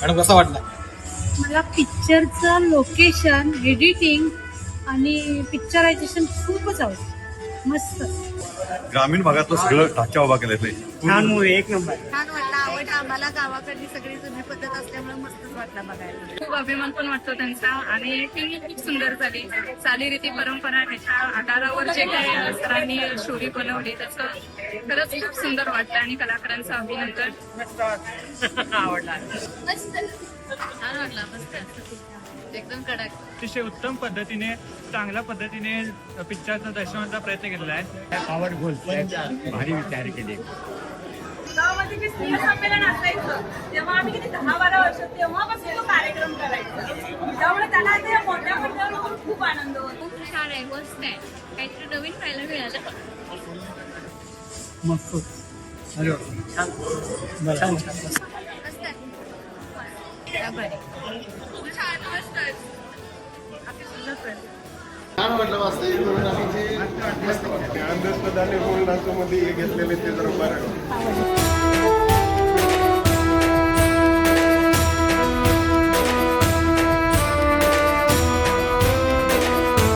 Madam कसा वाटला? मला पिक्चरचं लोकेशन, एडिटिंग आणि पिक्चरायझेशन खूपच आवडलं. मस्त. ग्रामीण भागातलं सगळं ढाचा उभा केलं ते छान मूवी, एक नंबर. छान वाटलं, आवडलं आम्हाला. गावाकडली सगळी जुनी पद्धत असल्यामुळे मस्तच वाटलं बघायला. खूप अभिमान पण वाटतो त्यांचा आणि ती खूप सुंदर झाली. चालीरीती परंपरा ह्याच्या आधारावर जे काही सरांनी स्टोरी बनवली त्याचं खरंच खूप सुंदर वाटलं आणि कलाकारांचं अभिनंदन. आवडला. छान वाटला, मस्त एकदम कडक. अतिशय उत्तम पद्धतीने चांगल्या पद्धतीने पिक्चरचा दर्शवण्याचा प्रयत्न केलेला आहे. पॉवरफुल, भारी विचार केले. गावामध्ये जे स्त्री संमेलन असायचं तेव्हा आम्ही किती 10-12 वर्ष तेव्हापासून तो कार्यक्रम करायचा. त्यामुळे त्याला ते मोठ्या पडद्यावर बघून खूप आनंद होतो. खूप छान आहे, मस्त आहे, काहीतरी नवीन पाहायला मिळालं. मस्त. छान. मस्त आहे. छान, मस्त आहे. अति सुंदर प्रयत्न. छान वाटलं वास्तविक म्हणून आम्ही जे मस्त वाटलं अंधश्रद्धाने बोलण्याचं मध्ये हे घेतलेले ते जरा बरं